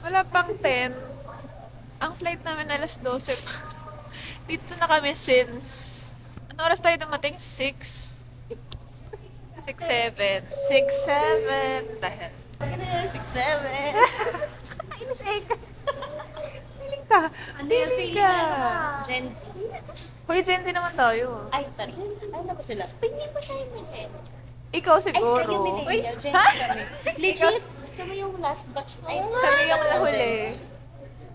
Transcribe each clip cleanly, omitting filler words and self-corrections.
Wala pang 10. Ang flight namin alas 12 pa. Dito na kami since... Ano oras tayo dumating? 6? 6, 7. 6, 7. Dahil. 6'7". Kainis Eka. Piling ka. Ano yung Piling feeling ka. na Gen Z? Hoy, Gen Z naman tayo. Ay, sorry. Ano ba sila? Hindi pa tayo millennial. Ikaw Ay, siguro. kayo millennial. Gen Z Ha? kami. Legit. Kami yung last batch. Ay, Kami yung last batch ng nahuli. Gen Z.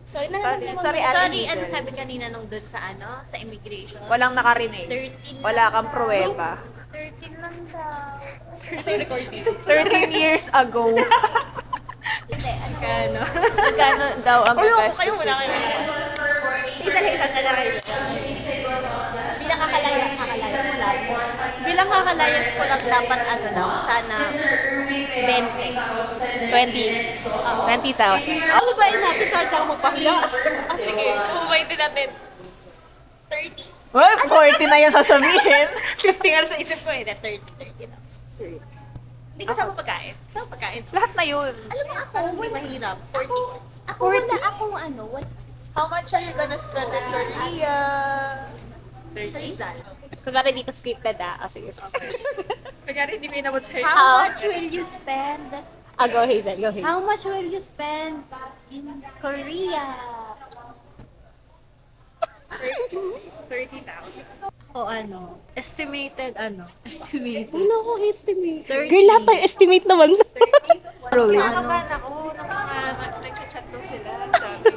Sorry, Sorry, sorry, Ate Sorry, ano Hazel. sabi kanina nung doon sa ano? Sa immigration? Walang nakarinig. 13 Wala kang pruweba. 13 lang daw. Kasi recording. 13 years ago. Hindi, ano? Kano? Magkano daw ang Uy, ako gastos? kayo, wala kayo. Isa na kayo. Bilang kakalayas mo lang. Bilang kakalayas ko lang dapat ano daw, sana 20. 20,000. Ano ba yun natin? Start ako magpahula. Ah, sige. Kumain din natin. 30. Well, 40 na yung sasabihin. 50 nga sa isip ko eh. 30 na. Hindi kasama pagkain. Kasama pagkain. Lahat na yun. Alam mo ako, Hindi mahirap. 40. ako wala akong ano, how much are you gonna spend in Korea? 30. Kunwari dito scripted ah. Sige, Kunyari hindi ko inabot sa'yo. How much will you spend? Go Hazel, go Hazel. How much will you spend in Korea? 30,000. O ano, estimated. Wala akong estimate. 30. Girl, lahat tayo estimate naman. Kinakabahan ako ng mga nag-chat daw sila. Sabi,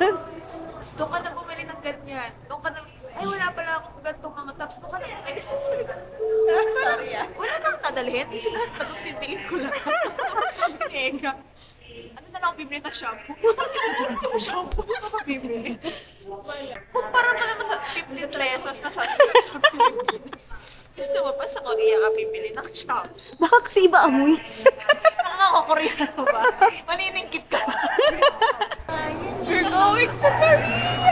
doon ka na bumili ng ganyan. Doon ka na, ay wala pala akong gantong mga tops. Doon ka na bumili sa sila. Sorry ah. Wala nang kadalhin. Kasi lahat pa doon bibili ko lang. Tapos sabi ni Ega, ano na lang ako bibili ng shampoo? Ano yung shampoo? Ano ka bibili? Kumpara mo naman sa 15 pesos na sa Pilipinas. Gusto mo pa sa Korea ka bibili ng shampoo? Baka kasi iba amoy. Nakaka-Koreano ba? Maniningkit ka ba? We're going to Korea!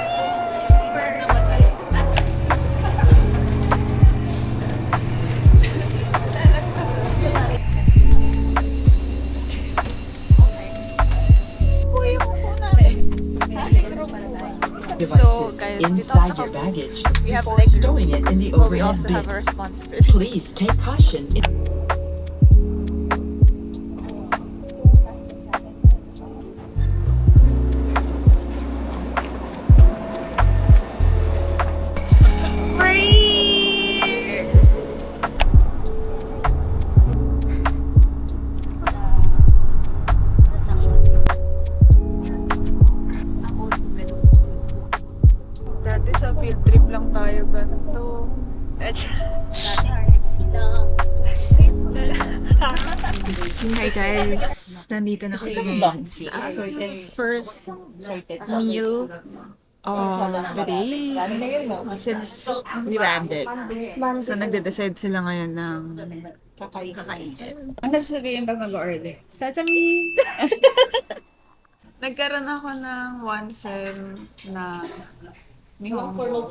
So, Devices guys, inside your baggage we have before leg room, stowing it in the but we overhead also have a bin. responsibility. Please take caution. Free! Dati sa field trip lang tayo ganito. Dati RFC lang. Hi guys! Nandito na kami ngayon sa first meal of the day since we landed. So nagde-decide sila ngayon ng kakainin. Ano sasabihin pag mag-order? Sasangin. Nagkaroon ako ng one sem na Nihongo.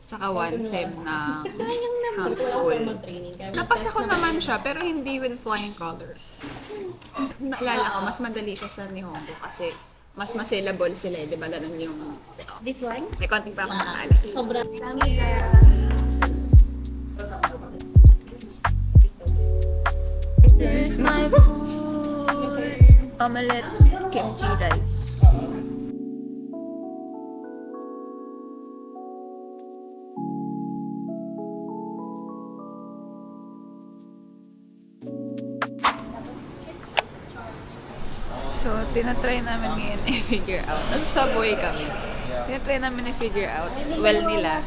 Tsaka one sem na Hangul. Napasa ko naman siya, pero hindi with flying colors. Naalala ko, mas madali siya sa Nihongo kasi mas masyllable sila eh. Di ba ganun yung... This one? May konting pa akong nakaalat. Sobrang Here's my food. Omelette, kimchi rice. So, tinatry namin ngayon i-figure out. Nasa Subway kami. Tinatry namin i-figure out, well nila,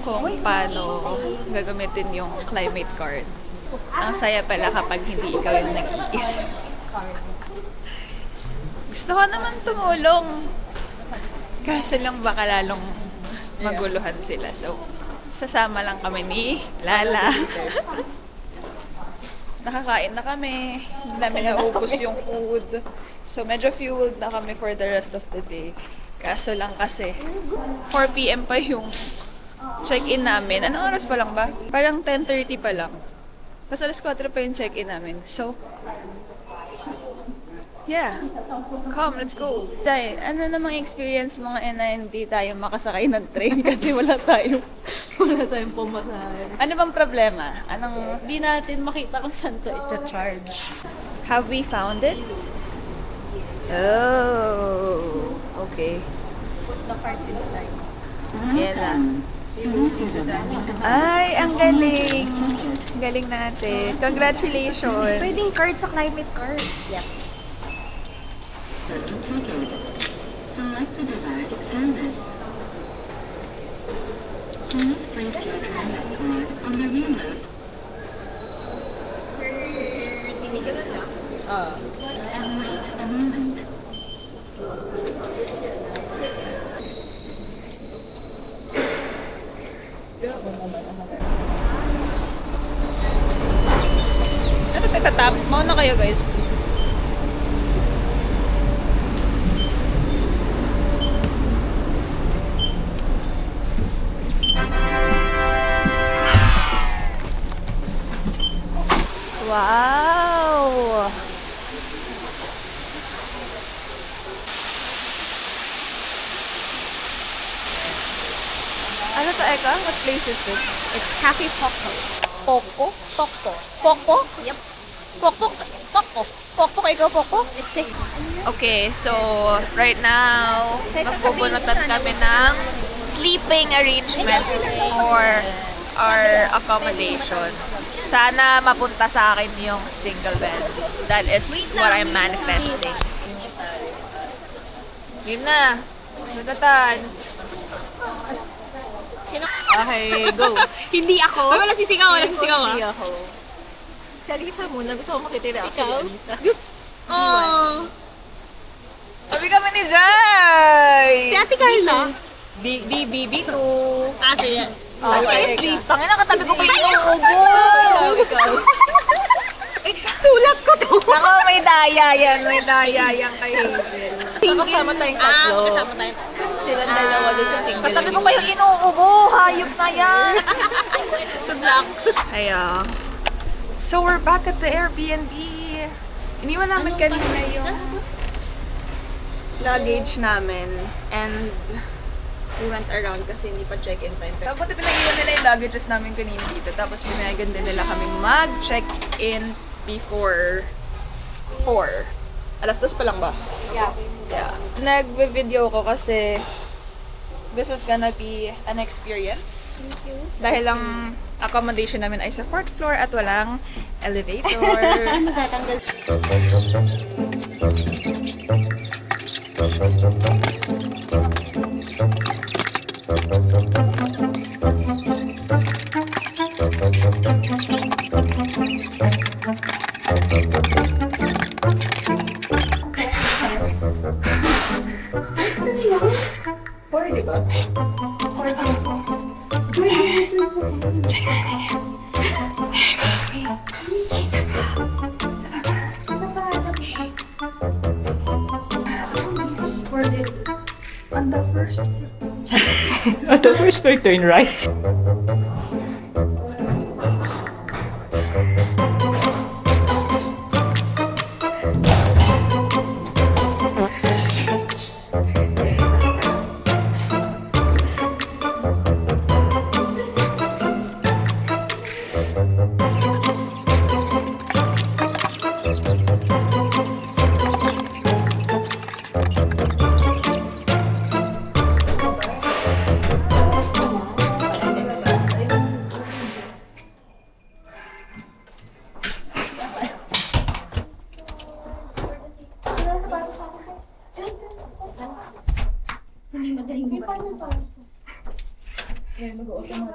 kung paano gagamitin yung climate card. Ang saya pala kapag hindi ikaw yung nag-iisip. Gusto ko naman tumulong. Kaso lang baka lalong maguluhan sila. So, sasama lang kami ni Lala. Nakakain na kami. Hindi namin naubos yung food. So, medyo fueled na kami for the rest of the day. Kaso lang kasi, 4 p.m. pa yung check-in namin. Anong oras pa lang ba? Parang 10:30 pa lang. Tapos alas 4 pa yung check-in namin. So, Yeah. Come, let's go. Day, ano namang experience mo ngayon na hindi tayo makasakay ng train kasi wala tayo. Wala tayong pumasahe. Ano bang problema? Anong... Hindi natin makita kung saan to i-charge. Have we found it? Oh, okay. Put the cart inside. Yan na. Ay, ang galing. Galing natin. Congratulations. Pwedeng card sa climate card. Yep. Ticket. Select the desired service. Please place your transit card on the remote. And wait a moment. Ano tatatap? Mauna kayo guys, please. Wow! Ano to, Eka? What place is this? It's Cafe Poco. Poco? Poco. Poco? Yep. Poco? Poco. Poco? Ikaw, Poco? Let's check. Okay, so right now, magbubunutan kami ng sleeping arrangement for our accommodation. Sana mapunta sa akin yung single bed. That is what I'm manifesting. Yun na. Bunatan. Sino? Okay, go. Hindi ako. Ay, wala sisigaw, wala sisigaw ah. Hindi ako. Si Alisa muna. Gusto ko makita yung reaction Ikaw? ni Alisa. Gusto. Oh. Sabi kami ni Jai. Si Ate Carla? BB2. Ah, sige. Sa SB. Tangina, katabi ko pa yung Ikaw. Sulat ko to. Nako, may daya yan. May daya yan kay Hazel. Kasama tayong tatlo. Kasama tayong Silang dalawa doon sa single. Katabi ko pa yung inuubo. Hayop na yan. Good luck. Kaya, so we're back at the Airbnb. Iniwan namin kanina yung luggage namin. And we went around kasi hindi pa check-in time. Tapos pinag-iwan nila yung luggages namin kanina dito. Tapos pinayagan din nila kami mag-check-in before 4. Alas 2 pa lang ba? Yeah. Yeah. Nag-video ko kasi this is gonna be an experience. Dahil ang accommodation namin ay sa 4th floor at walang elevator. Natatanggal. On the first on the first floor, turn right.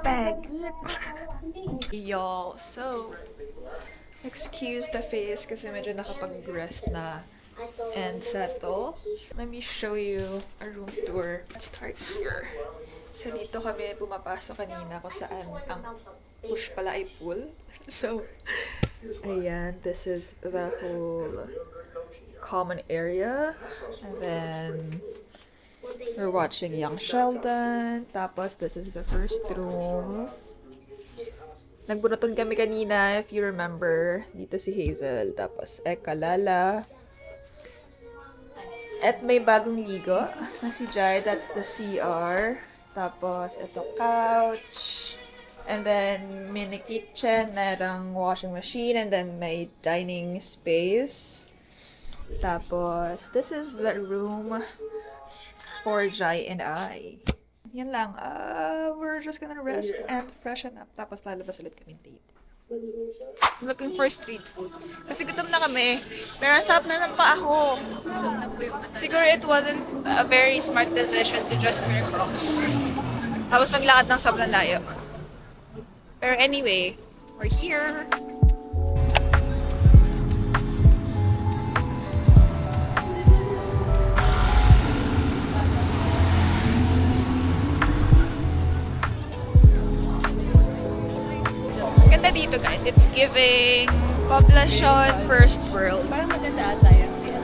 Bag. Y'all, so excuse the face kasi medyo nakapag-rest na and settle. Let me show you a room tour. Let's start here. So dito kami pumapasok kanina kung saan ang push pala ay pool. So, ayan, this is the whole common area. And then we're watching Young Sheldon. Tapos, this is the first room. Nagbunutan kami kanina, if you remember. Dito si Hazel. Tapos, Eka, Lala. At may bagong ligo na si Jai. That's the CR. Tapos, ito couch. And then, mini kitchen. Merong washing machine. And then, may dining space. Tapos, this is the room for Jai and I. Yan lang. We're just gonna rest and freshen up. Tapos, lalabas ulit kami date. I'm looking for street food. Kasi gutom na kami. Pero ang sarap na ng paa ko. Siguro it wasn't a very smart decision to just wear Crocs. Tapos maglakad ng sobrang layo. Pero anyway, we're here. Ganda dito guys. It's giving Poblacion First World. Parang maganda ata yan siya.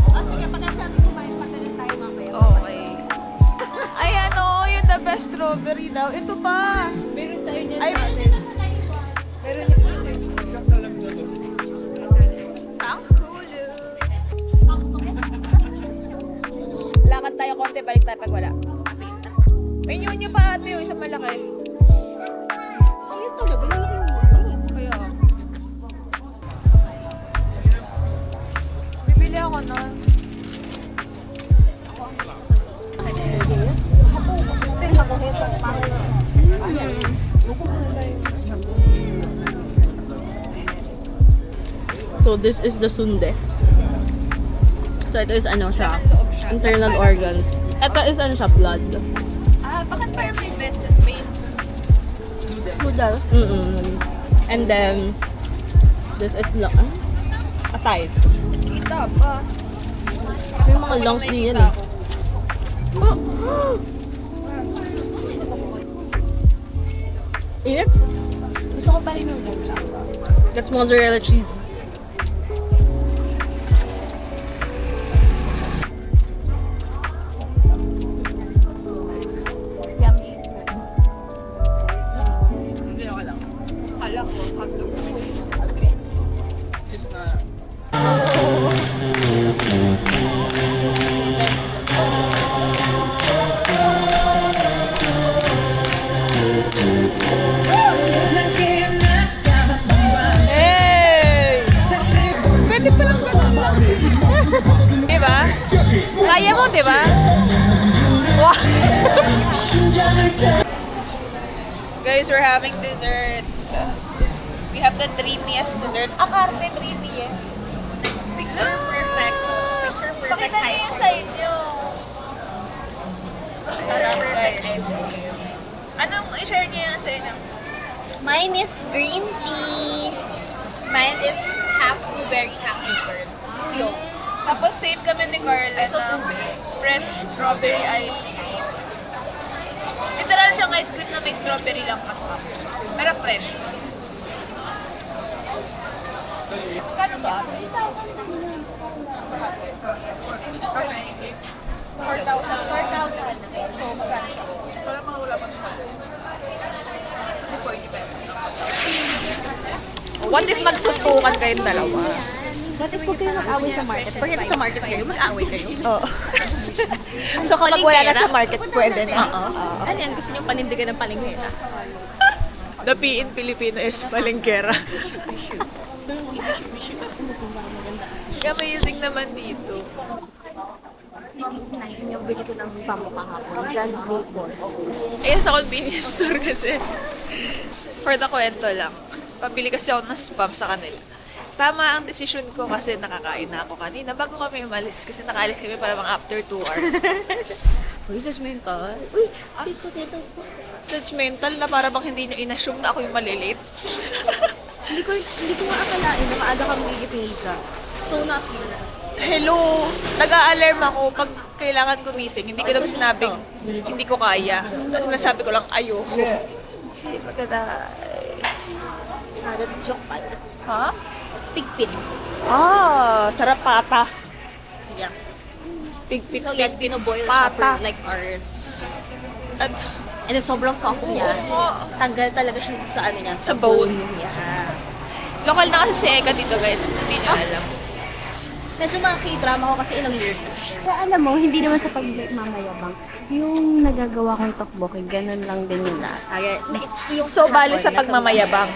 O sige, pag-asabi ko ba yung pagkalit tayo mamaya? Okay. Ayan o, yung the best strawberry daw. Ito pa. Meron tayo niyan Ay, sa atin. Meron niya po sir. ang hulu. Lakad tayo konti, balik tayo pag wala. Sige. May nyo pa ate yung isang malaki. Ayun talaga, malaki yung muna. Kaya. Bibili ako nun. So this is the sunde. So ito is ano siya, Laman loob siya. internal organs. Ito is ano siya, blood. Bakit parang may veins? Noodle. And then, this is atay. Kita pa. May mga lungs din yan eh. Init? Gusto ko pa rin yung That's mozzarella cheese. Yummy. Kala ko, hotdog. Hey! Pwede pa lang ganun lang. Diba? Kaya mo, diba? Wow! Guys, we're having dessert. We have the dreamiest dessert. Akarte dreamiest. Picture perfect. Picture perfect. Pakita niyo yung sa inyo. Sarap, guys. Anong i-share niyo yung sa inyo? Mine is green tea. Mine is half blueberry, half yogurt. Tapos same kami ni Carla na fresh strawberry ice cream. Literal siyang ice cream na may strawberry lang katak. Pero fresh. Kano ba? 4,000. So, magkano siya? Parang mga wala pa naman. 40 pesos. What if magsuntukan kayong dalawa? Dati po kayo mag-away sa market. Pag ito sa market kayo, mag-away kayo. Oo. So kapag wala na sa market, pwede na. Ano yan? Gusto niyo panindigan ng palengkera? The P in Filipino is palengkera. Amazing naman dito. 6.9 yung bili ko ng spam mo kahapon. John Clifford. Ayun sa convenience store kasi. For the kwento lang. Pabili kasi ako ng spam sa kanila. Tama ang decision ko kasi nakakain na ako kanina bago kami umalis. Kasi nakaalis kami para mga after 2 hours. Uy, judgmental. Uy, sweet potato po. Judgmental na para bang hindi nyo inassume na ako yung malilate. Hindi ko nga akalain na maaga kami gigising isa. So, not Hello! Nag-a-alarm ako pag kailangan gumising. Hindi ko naman sinabing hindi ko kaya. Kasi nasabi ko lang ayoko. Hindi maganda. that's jokpan. Ha? It's pigpit. Sarap pata. Yeah. Pigpit. So, yan, binoboil siya Pata. for like hours. At And then, sobrang soft niya. Tanggal talaga siya sa ano niya. Sa bone. Yeah. local na kasi si Eka dito guys, kung hindi nyo alam. Medyo mga K-drama ko kasi ilang years na. Kaya alam mo, hindi naman sa pagmamayabang. Yung nagagawa kong tokboki, ganun lang din yung lasa. So, bali sa pagmamayabang.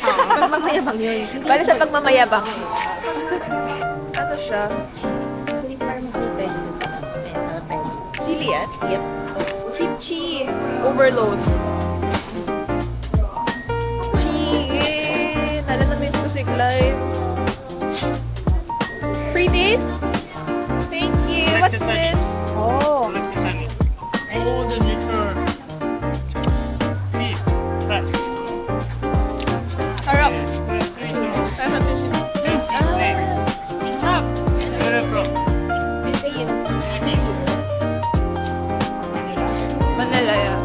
Pagmamayabang yun. Bali sa pagmamayabang. Ano siya? Actually, parang pwede dun sa Sili yan? Yep. Kimchi overload. Chi! Nala na miss ko si Clive. Free days? Thank you. What's this? Oh. All the nature feed. But Harap. next. Bro. Manila yan.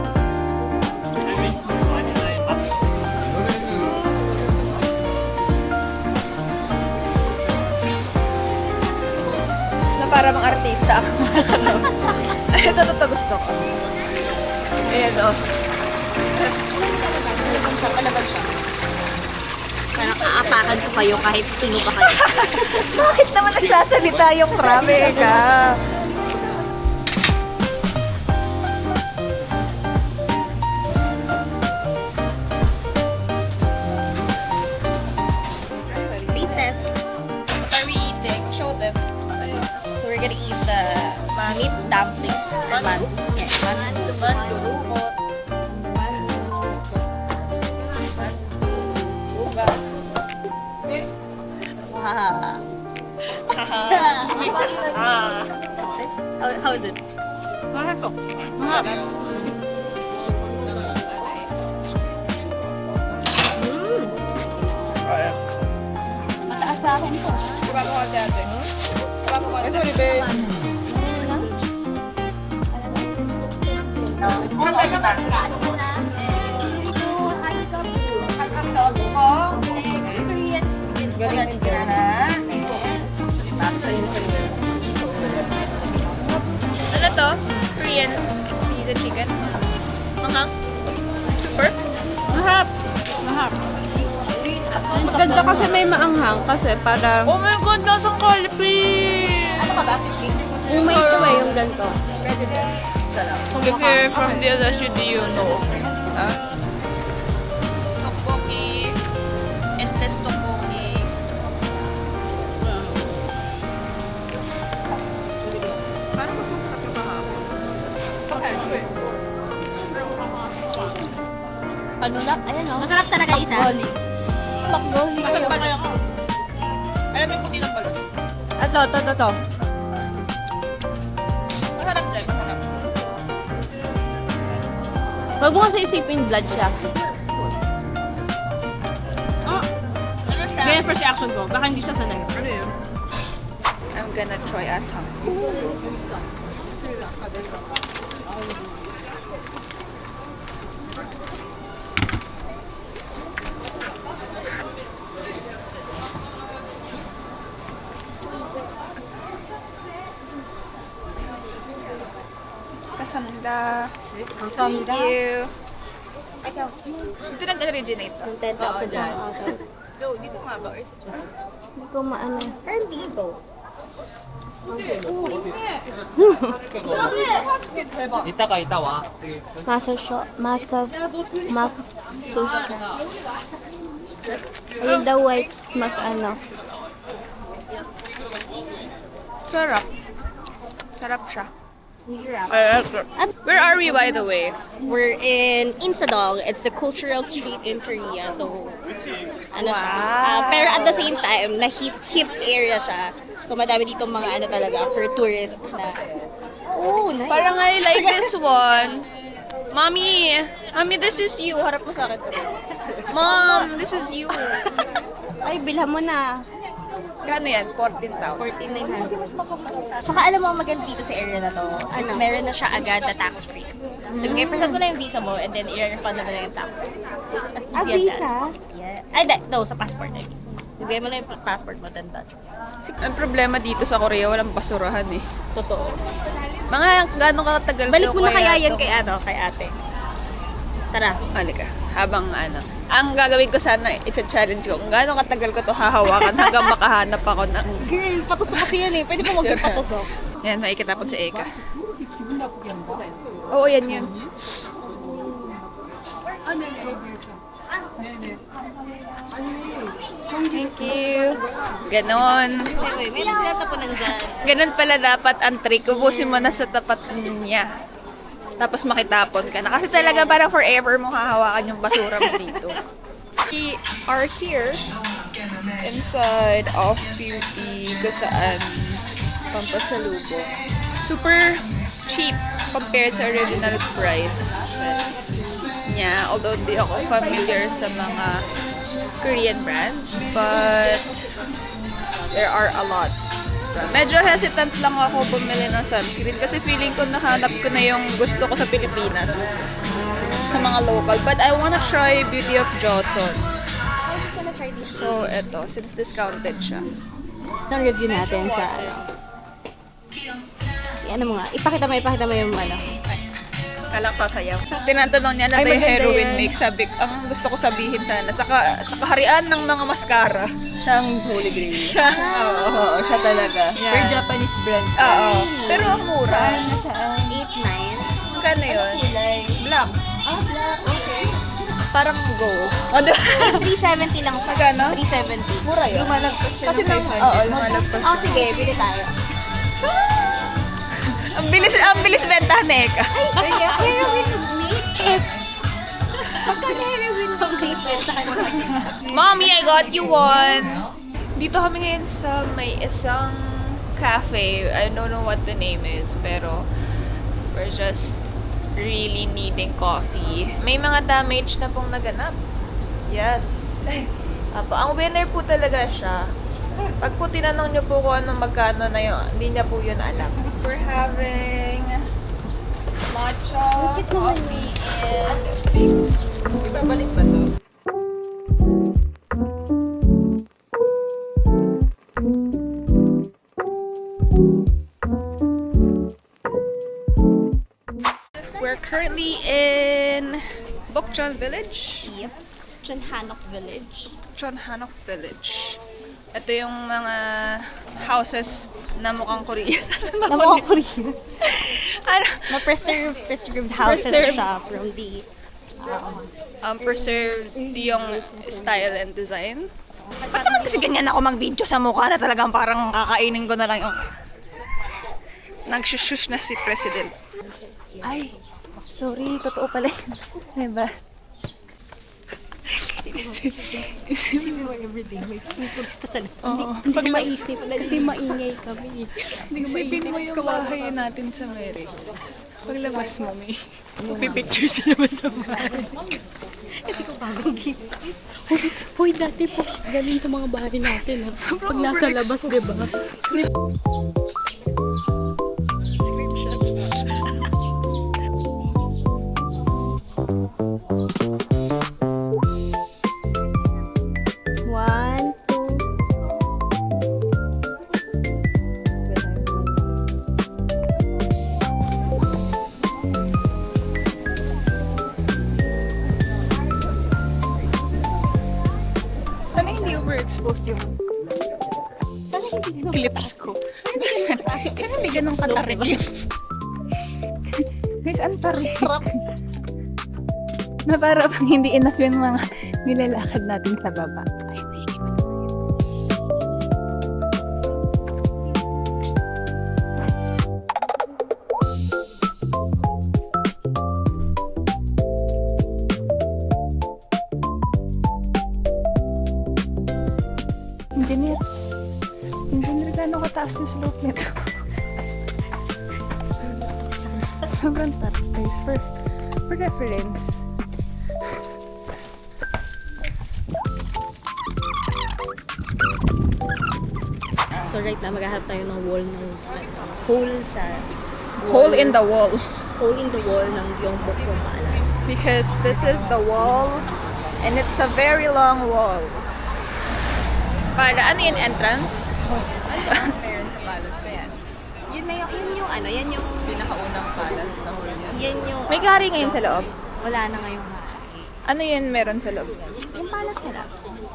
Na para bang artista ako. Ay, ito gusto ko. Ayan o. Palaban siya. Parang aapakan ko kayo kahit sino pa kayo. Bakit naman nagsasalita yung krame ka? Taste test. What are we eating? Show them. So we're gonna eat the meat dumplings. Man. Yes, man. Bugas. Wow. How is it? Mataas sa akin to. Diba mo konti ate? Diba mo konti? Ito, Ribe. Galing chicken na. Ano to? Korean seasoned chicken. Manghang. Super. Maganda kasi may maanghang kasi para Oh my God, lasang Philippines! Ano ka ba? Fish cake? yung may tuwa yung ganito. If you're from the other city, you know. Tteokbokki. Endless tteokbokki. Parang mas masarap yung kahapon. Panulak, ayan o. Masarap talaga isa. Makgoli. Masarap ba? Alam mo yung puti ng balot? Ito. Masarap dyan, masarap. Huwag mo kasi isipin blood siya. Ano siya? Ganyan first reaction ko. Baka hindi siya sanay. Ano yun? I'm gonna try atang. Kasamda. Thank you. Ito nag-originate to. 10,000 dyan. No, dito nga ba? Or sa China? Hindi ko maano. Pero dito. Ayun daw wipes, mas ano. Sarap. Sarap siya. I like it. Where are we, by the way? We're in Insadong. It's the cultural street in Korea. So, ano siya. Pero at the same time, na hip area siya. So, madami dito mga ano talaga for tourists na. Oh, nice. Parang I like this one. Mommy, this is you. Harap mo sa akin. Mom, this is you. Ay, bilhan mo na. Gano yan? 14,000. 14,900. Tsaka alam mo, ang maganda dito sa area na to. As meron na siya agad na tax-free. So, present mo lang yung visa mo and then i-refund mo na yung tax. As easy as that. Yeah. Ay, no, sa passport. I mean. Bigay mo lang yung passport mo, then done. Ang problema dito sa Korea, walang basurahan eh. Totoo. Mga gano'ng katagal Balik daw mo na kaya yan to? kay ate. Tara. Halika. Habang ano. Ang gagawin ko sana, i-challenge ko kung gaano katagal ko to hahawakan hanggang makahanap ako ng... Girl, patusok kasi yan eh. Pwede pa magpatusok. Yan, maikitapon sa Eka. Oo, yan yun. Thank you. Ganon. May sinatapunan dyan. Ganon pala dapat ang trick. Ubusin mo na sa tapat niya. Tapos makitapon ka na. Kasi talaga parang forever mo hahawakan yung basura mo dito. We are here inside of Beauty kung saan pampasalubong. Super cheap compared sa original prices niya. Although di ako familiar sa mga Korean brands, but there are a lot. Medyo hesitant lang ako bumili ng sunscreen kasi feeling ko nahanap ko na yung gusto ko sa Pilipinas sa mga local. But I wanna try Beauty of Joseon. So, eto, since discounted siya. Itong review natin sa ano mo nga, ipakita mo yung ano. Kalak sasayaw. Tinatanong niya na yung heroin make. Sabi, ang gusto ko sabihin sana, sa kaharian ng mga mascara. Siyang holy grail. Siya, oo, siya talaga. Very Japanese brand. Oo. Pero ang mura. Nasaan? 8-9. Magkano yun? Black. Black. Okay. Parang gold. 370 lang siya. Magkano? 370. Mura yun. Lumalagpas siya Kasi ng 500. Oo, lumalagpas. Oh, sige, bili tayo. Ang bilis bentahan na Eka. Heroin make. Magkano heroin make? Mommy, I got you one! Dito kami ngayon sa may isang cafe. I don't know what the name is, pero we're just really needing coffee. May mga damage na pong naganap. Yes. Apo, ang winner po talaga siya. Pag po tinanong niyo po kung anong magkano na yun, hindi niya po yun alam. We're having matcha coffee and... Ibabalik ba to? We're currently in Bokchon Village. Yep. Chonhanok Village. Chonhanok Village. Ito yung mga houses na mukhang Korean. Na mga Korean. Ano? Preserved houses Preserved. siya from the Preserved yung style and design. Ba't naman kasi ganyan ako mag-video sa mukha na talagang parang kakainin ko na lang yung... Nagshushush na si President. Ay, sorry, totoo pala yun. Diba? Isipin mo everything, may pimples ta sa Oo. Pag maisip, kasi maingay kami. Isipin mo yung bahay natin sa Mary. Paglabas mo, may pipicture sa labas ng bahay. Kasi kung bagong gising. Hoy, dati po, ganun sa mga bahay natin. Ha? Pag nasa labas, di ba? Screenshot. One, two. Sana hindi overexposed yung clips ko. Kasi may ganun katarik yun. Guys, ang tarik. Na para bang hindi enough yung mga nilalakad natin sa baba. Ay, naiiwan tayo. Engineer, gaano kataas yung slope nito? Sobrang tarik, guys. For reference. So right now, maghahanap tayo ng wall ng hole sa... Hole in the wall. Hole in the wall ng Gyeongbokgung Palace. Because this is the wall and it's a very long wall. Para ano yung entrance? Meron sa palace na yan. Yun na yung ano, yan yung... Pinakaunang palace sa Korea. Yan yung... May gari ngayon sa loob. Wala na ngayong hari. Ano yun meron sa loob niyan? Yung palace nila.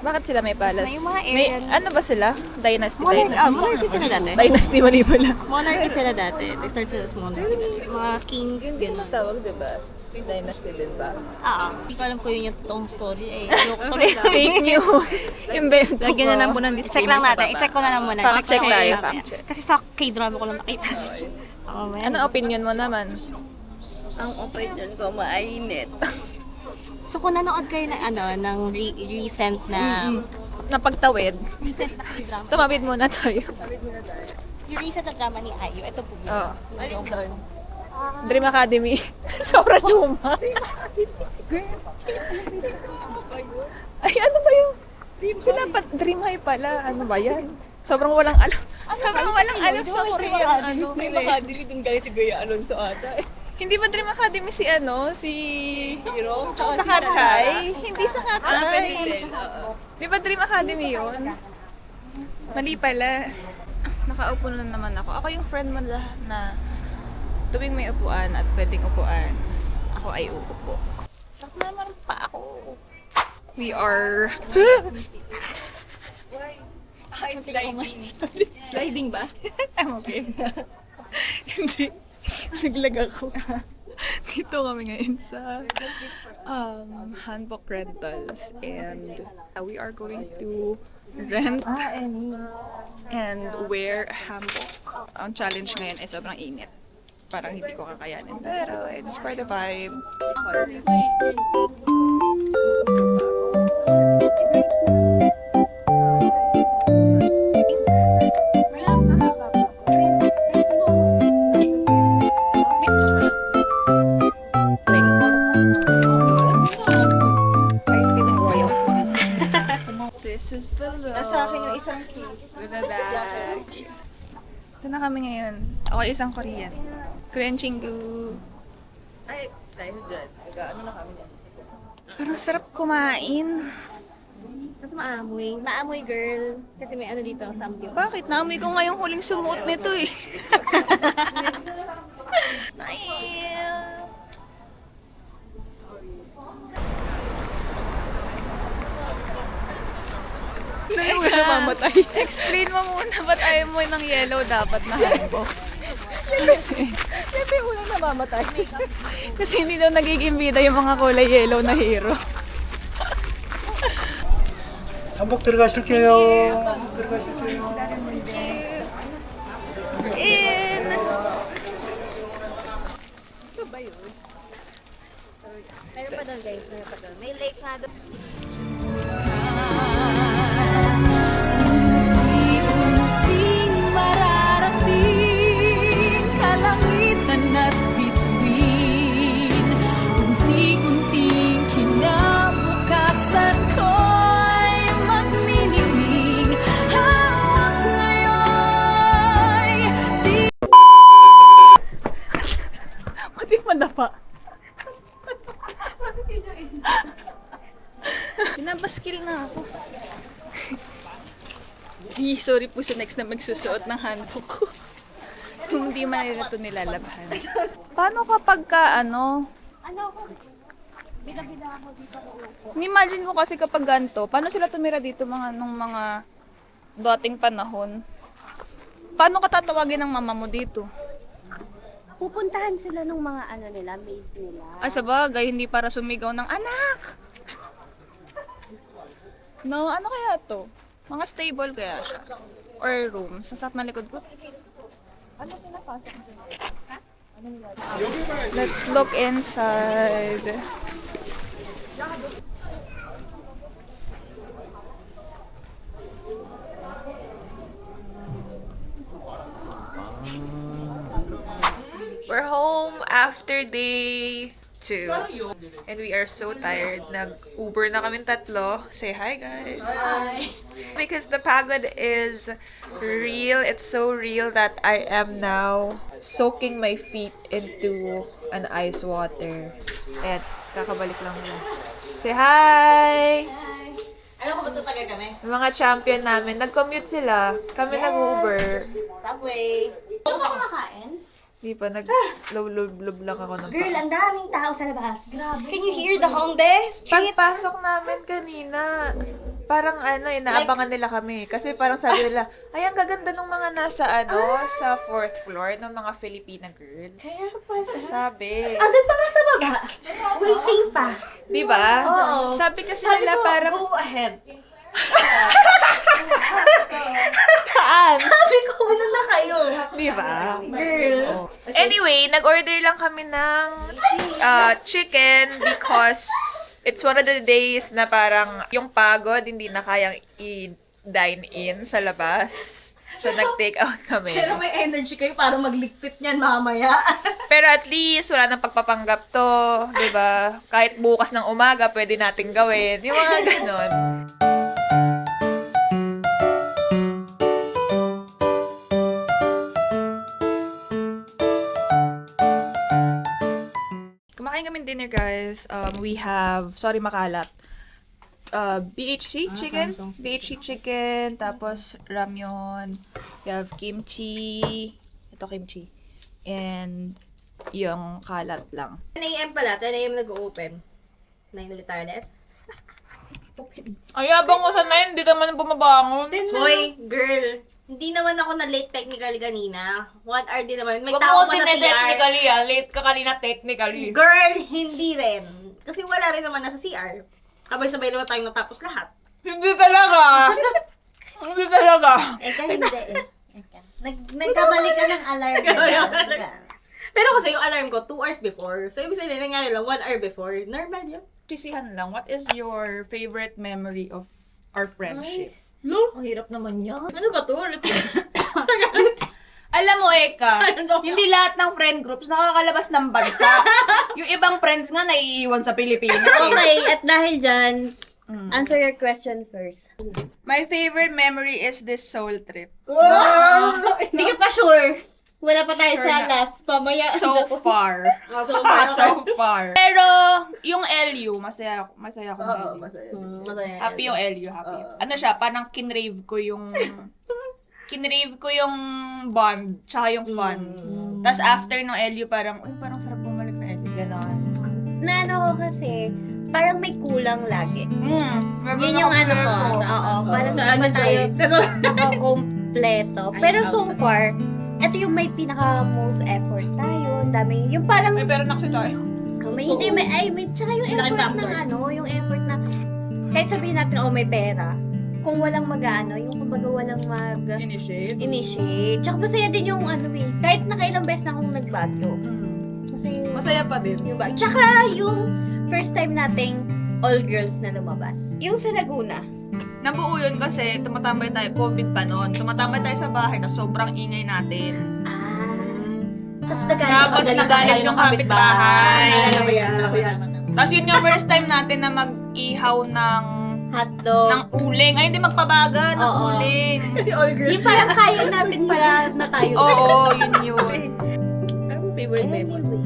Bakit sila may palace? May mga area. ano ba sila? Dynasty? Monarchy sila dati. Dynasty, mali pala. Monarchy sila dati. They start sila as monarchy. Mga kings, gano'n. Tawag, diba? Dynasty din ba? Hindi ko alam ko yun yung totoong story eh. Ayoko tuloy. Fake news. Invento ko. Lagyan na lang po ng disclaimer. Check lang natin. I-check ko na lang muna. Fact check ko tayo, lang fact mamaya. check. Kasi sa K-drama ko lang nakita. Ano opinion mo naman? Ang opinion ko, mainit. So kung nanood kayo ng ng recent na Napagtawid. recent na K-drama. Tumawid muna tayo. Yung recent na drama ni Ayu, ito po yun. Oo. Alin doon? Dream Academy. Sobrang luma. Ay, ano ba yung... Dapat Dream High pala. Ano ba yan? Sobrang walang alam. Sobrang walang alam sa Korean. Dream Academy, dun galing si Gaya Alonso ata eh. Hindi ba Dream Academy si si... Hero? Sa Katsay? Hindi sa Katsay. Di ba Dream Academy yun? Mali pala. Nakaupo na naman ako. Ako yung friend mo na tuwing may upuan at pwedeng upuan, ako ay uupo. Sakto naman pa ako. We are... Sliding. Sliding ba? I'm okay. Hindi. Naglag ako. Dito kami ngayon sa handbook rentals and we are going to rent and wear a handbook. Ang challenge ngayon ay sobrang init. Parang hindi ko kakayanin. Pero it's for the vibe. This is the look. Nasa akin yung isang key. With a bag. Ito na kami ngayon. Ako isang Korean. Korean chingu. Ay, dahil dyan. Ano na kami dyan? Parang sarap kumain. Tapos maamoy. Maamoy girl. Kasi may ano dito, samgyup. Bakit? Naamoy ko ngayong huling sumuot nito eh. Smile! Ayaw mo namamatay. Explain mo muna ba't ayaw mo ng yellow dapat na handbook? Kasi, Yan ba yung unang namamatay? kasi hindi daw nagiging bida yung mga kulay yellow na hero. 한복 들어가실게요. 한복 들어가실게요. In! Meron pa doon guys, meron pa doon. May lake nga doon. Unti-unting mararating kalangitan at bituin. Unti-unting kinabukasan ko'y magniningning. Hawak ngayon'y di Pati madapa. Binabaskil na ako. Sorry po sa next na magsusuot ng handbook ko. Kung hindi man nila ito nilalabhan. Paano kapag Bida-bida ako dito ko upo. Imagine ko kasi kapag ganito, paano sila tumira dito nung mga dating panahon? Paano ka tatawagin ng mama mo dito? Pupuntahan sila ng mga nila, maid nila. Ay, sa bagay, hindi para sumigaw ng anak! No, ano kaya to? Mga stable kaya siya? Or room? Sasak na likod ko? Let's look inside. We're home after day 2. And we are so tired. Nag-Uber na kami tatlo. Say hi, guys. Hi. Because the pagod is real. It's so real that I am now soaking my feet into an ice water. Ayan, kakabalik lang nila. Say hi! Alam ko ba ito taga kami? Yung mga champion namin, nag-commute sila. Kami nag-Uber. Subway. Ano ka kumakain? Hindi pa, nag-love lang ako ng Girl, ang daming tao sa labas. Can you hear the Hongdae street? Pagpasok namin kanina, parang naabangan nila kami. Kasi parang sabi nila, ay, ang gaganda ng mga nasa sa 4th floor ng mga Filipina girls. Kaya pala. Sabi. Andun pa nga sa baba. Waiting pa. Di ba? Oo. Sabi kasi Sabi nila ko, parang, go ahead. saan? Sabi ko, una na kayo. Di ba? Girl. Anyway, nag-order lang kami ng chicken because it's one of the days na parang yung pagod, hindi na kayang i-dine in sa labas. So, nag-take out kami. Pero may energy kayo para maglikpit niyan mamaya. Pero at least, wala nang pagpapanggap to. Di ba? Kahit bukas ng umaga, pwede nating gawin. Yung mga ganon. Kumakain kami dinner, guys. We have, sorry makalat, BHC chicken. BHC chicken, tapos ramyun. We have kimchi. Ito kimchi. And yung kalat lang. 10 a.m. pala. 10 a.m. nag-open. 9 ulit tayo, Des. Ay, abang mo sa 9, hindi ka man bumabangon. Hoy, girl. Hindi naman ako na late technically kanina. 1 hour din naman. May Wag tao mo pa sa CR. technically, late ka kanina technically. Girl, hindi rin. Kasi wala rin naman nasa CR. Sabay-sabay naman tayong natapos lahat. Hindi talaga. Hindi talaga. Hindi eh. Nagkamali ka ng alarm. Pero kasi yung alarm ko 2 hours before. So, ibig sabihin nga nila 1 hour before. Normal yun. Sisihan lang, what is your favorite memory of our friendship? Ang hirap naman yan. Ano ba to? Alam mo, Eka, hindi lahat ng friend groups nakakalabas ng bansa. Yung ibang friends nga naiiwan sa Pilipinas. Okay, at dahil dyan, answer your question first. My favorite memory is this soul trip. Hindi ka pa sure. Wala pa tayo Sure sa na. last. Pamaya. So far. So far. Pero, yung LU, masaya ako ng LU. Masaya. Happy yung LU, happy. Ano siya, parang kinrave ko yung bond, tsaka yung fun. Tapos after ng LU, parang sarap bumalik na LU. Ganon. Na ko kasi, parang may kulang lagi. Meron Yun yung ako ano ko. meron. Oo. Parang Saan hindi na, pa tayo Joy? nakakompleto. Pero so far, ito yung may pinaka-most effort tayo. Dami. Yung parang, May pero naksi tayo. tsaka yung effort yung effort na, kahit sabihin natin, may pera, kung walang yung kumbaga walang Initiate. Tsaka masaya din yung kahit nakailang beses na akong nagbagyo. Masaya pa din. Yung bag. Tsaka yung first time nating all girls na lumabas. Yung sa Laguna. Nabuo yun kasi tumatambay tayo, COVID pa noon. Tumatambay tayo sa bahay na sobrang ingay natin. Tapos nagalit yung kapitbahay. Alam ko yan. Tapos yun yung first time natin na mag-ihaw ng Hotdog. uling. Ay, hindi magpabaga ng Oo. uling. Kasi all girls. Yung parang kaya natin pala na tayo. Oo, yun yun. Ano favorite memory?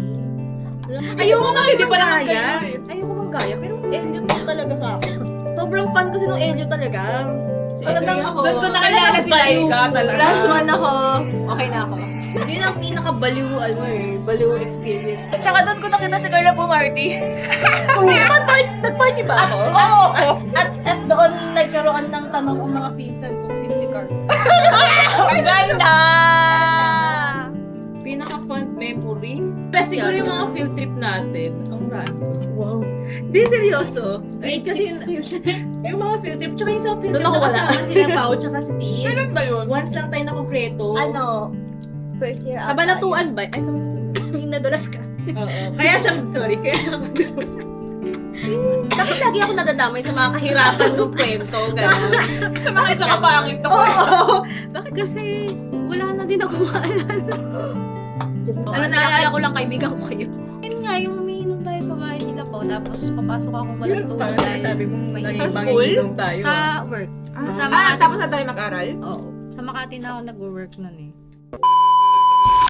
Ayoko kasi di pa naman Gaya. kayo. Ayoko manggaya, pero Elliot lang talaga sa akin. Sobrang fan kasi nung Elliot talaga. Talagang ako. Doon ko nakilala si Laika talaga. Last one ako. Okay na ako. Yun ang pinaka-baliw, baliw experience. Tsaka doon ko nakita si Carla Pumarty. Nag-party ba ako? Oo! At doon nagkaroon ng tanong ang mga pinsan kung sino si Carl. Ang ganda! Pinaka-fun memory? Siguro yung mga field trip natin. Ang random. Wow. Di, seryoso. Kasi yung mga field trip, tsaka yung sa field trip na kasama sila Pao tsaka si Tin. Kailan ba yun? Once lang tayo nakompleto. First year ata. Kabanatuan ba? Ay, Yung nadulas ka. oo. Kaya siya Dapat lagi ako nadadamay sa mga kahirapan ng kwento. Gano'n. Sa mga ito kapangit ako. Oo. Kasi wala na din ako maalala. Naalala ko lang kaibigan ko kayo. Yun nga, yung umiinom tayo sa bahay nila po, tapos papasok ako walang tulog dahil mo, may school? tayo. sa work. Sa Makati, Tapos na tayo mag-aral? oo. Sa Makati na ako nag-work nun eh.